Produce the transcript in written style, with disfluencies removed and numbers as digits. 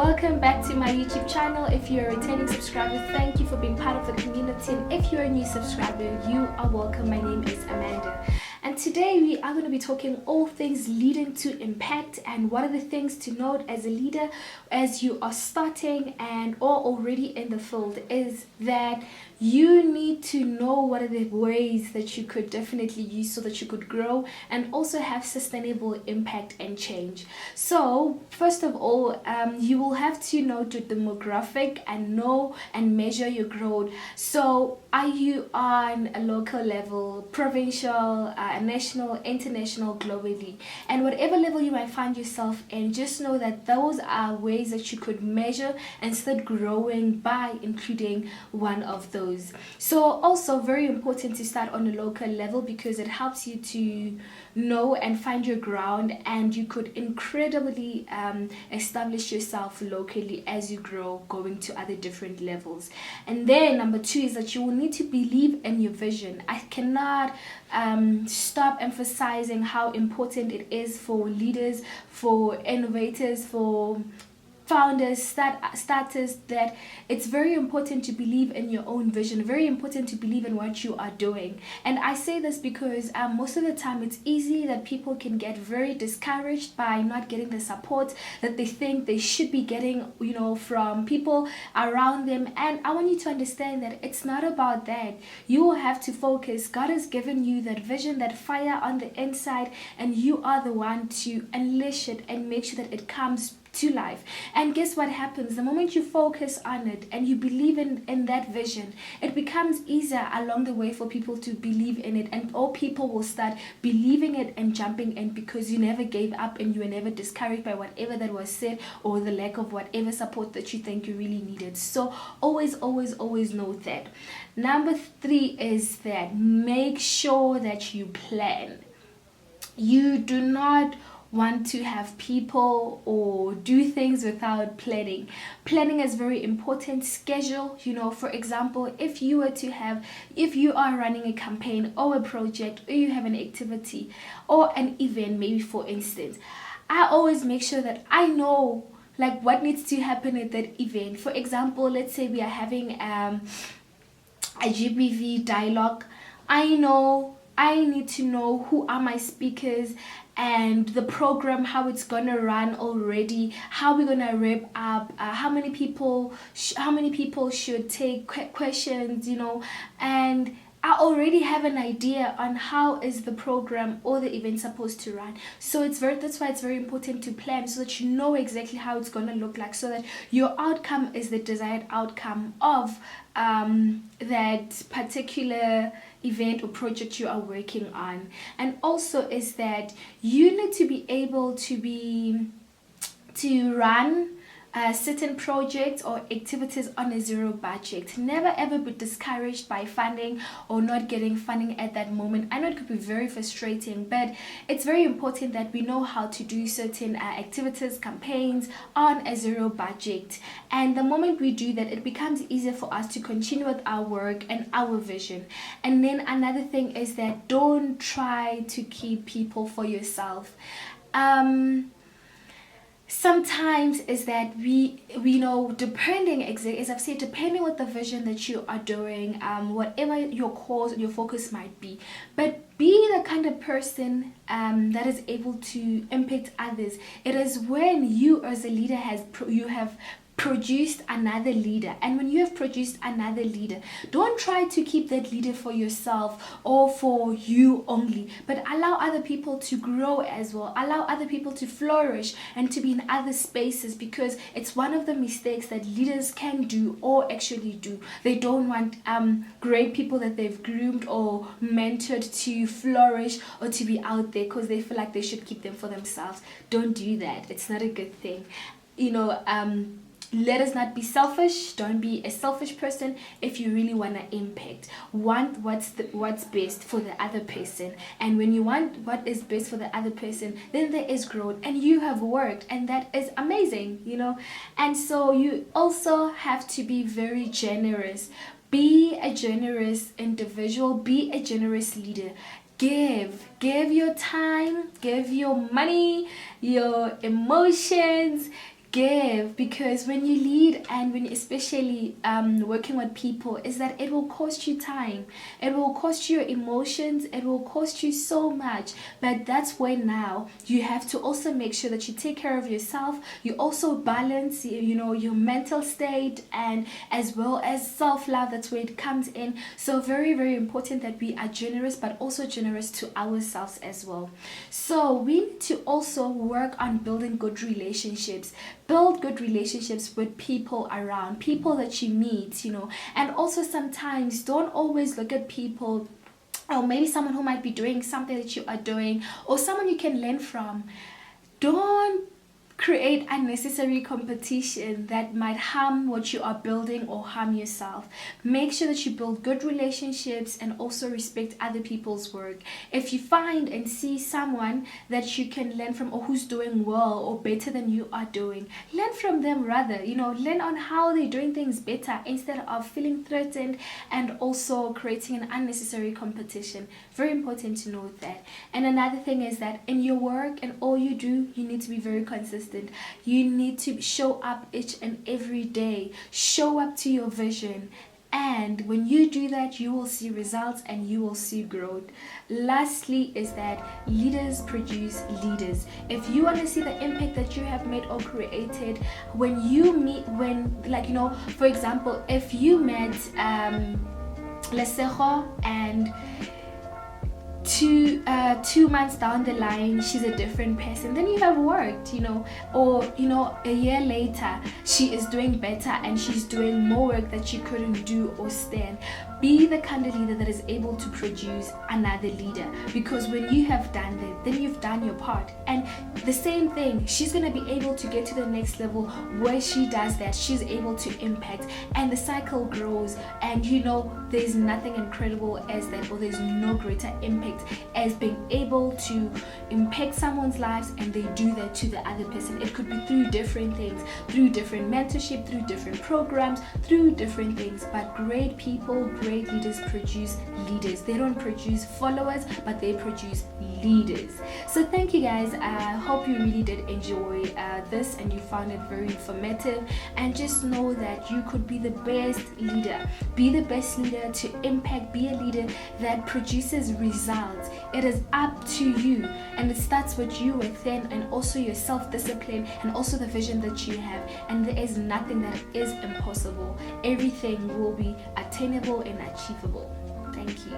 Welcome back to my YouTube channel. If you're a returning subscriber, thank you for being part of the community, and if you're a new subscriber, you are welcome. My name is Amanda, and today we are going to be talking all things leading to impact, and what are the things to note as a leader as you are starting and or already in the field is that you need to know what are the ways that you could definitely use so that you could grow and also have sustainable impact and change. So first of all, you will have to know the demographic and know and measure your growth. So are you on a local level, provincial, national, international, globally? And whatever level you might find yourself in, just know that those are ways that you could measure and start growing by including one of those. So also very important to start on a local level because it helps you to know and find your ground, and you could incredibly establish yourself locally as you grow, going to other different levels. And then number two is that you will need to believe in your vision. I cannot stop emphasizing how important it is for leaders, for innovators, for founders, starters, that it's very important to believe in your own vision, very important to believe in what you are doing. And I say this because most of the time it's easy that people can get very discouraged by not getting the support that they think they should be getting, from people around them. And I want you to understand that it's not about that. You will have to focus. God has given you that vision, that fire on the inside, and you are the one to unleash it and make sure that it comes to life. And guess what happens? The moment you focus on it and you believe in that vision, it becomes easier along the way for people to believe in it, and all people will start believing it and jumping in because you never gave up and you were never discouraged by whatever that was said or the lack of whatever support that you think you really needed. So always note that. Number three is that make sure that you plan. You do not want to have people or do things without planning. Planning is very important. Schedule, for example, if you are running a campaign or a project, or you have an activity or an event, maybe for instance, I always make sure that I know what needs to happen at that event. For example, let's say we are having a GBV dialogue. I need to know who are my speakers and the program, how it's gonna run already, how we're gonna wrap up, how many people should take questions, and I already have an idea on how is the program or the event supposed to run. So that's why it's very important to plan so that you know exactly how it's gonna look like, so that your outcome is the desired outcome of that particular event or project you are working on. And also is that you need to be able to run certain projects or activities on a zero budget. Never ever be discouraged by funding or not getting funding at that moment. I know it could be very frustrating, but it's very important that we know how to do certain activities, campaigns on a zero budget. And the moment we do that, it becomes easier for us to continue with our work and our vision. And then another thing is that don't try to keep people for yourself. Sometimes is that we know, depending, as I've said, depending what the vision that you are doing, whatever your cause and your focus might be, but be the kind of person that is able to impact others. It is when you as a leader you have produced another leader, and when you have produced another leader, don't try to keep that leader for yourself or for you only, but allow other people to grow as well, allow other people to flourish and to be in other spaces, because it's one of the mistakes that leaders can do or actually do. They don't want great people that they've groomed or mentored to flourish or to be out there because they feel like they should keep them for themselves. Don't do that. It's not a good thing. Let us not be selfish. Don't be a selfish person. If you really want to impact, want what's best for the other person. And when you want what is best for the other person, then there is growth, and you have worked, and that is amazing, And so you also have to be very generous. Be a generous individual. Be a generous leader. Give your time, give your money, your emotions, give, because when you lead and when especially working with people, is that it will cost you time, it will cost you your emotions, it will cost you so much. But that's when now you have to also make sure that you take care of yourself, you also balance your mental state, and as well as self-love. That's where it comes in. So very, very important that we are generous, but also generous to ourselves as well. So we need to also work on building good relationships. Build good relationships with people around, people that you meet, and also sometimes don't always look at people, or maybe someone who might be doing something that you are doing, or someone you can learn from. Don't create unnecessary competition that might harm what you are building or harm yourself. Make sure that you build good relationships and also respect other people's work. If you find and see someone that you can learn from, or who's doing well or better than you are doing, learn from them rather. Learn on how they're doing things better instead of feeling threatened and also creating an unnecessary competition. Very important to note that. And another thing is that in your work and all you do, you need to be very consistent. You need to show up each and every day. Show up to your vision. And when you do that, you will see results and you will see growth. Lastly is that leaders produce leaders. If you want to see the impact that you have made or created, when you meet, for example, if you met Lesejo and 2 months down the line she's a different person, then you have worked, or a year later she is doing better and she's doing more work that you couldn't do or stand. Be the kind of leader that is able to produce another leader, because when you have done that, then you've done your part. And the same thing, she's going to be able to get to the next level where she does that, she's able to impact, and the cycle grows. And there's nothing incredible as that, or there's no greater impact as being able to impact someone's lives and they do that to the other person. It could be through different things, through different mentorship, through different programs, through different things. But great people, great leaders produce leaders. They don't produce followers, but they produce leaders. So thank you guys. I hope you really did enjoy this and you found it very informative. And just know that you could be the best leader. Be the best leader to impact. Be a leader that produces results. It is up to you, and it starts with you within, and also your self-discipline, and also the vision that you have. And there is nothing that is impossible. Everything will be attainable and achievable. Thank you.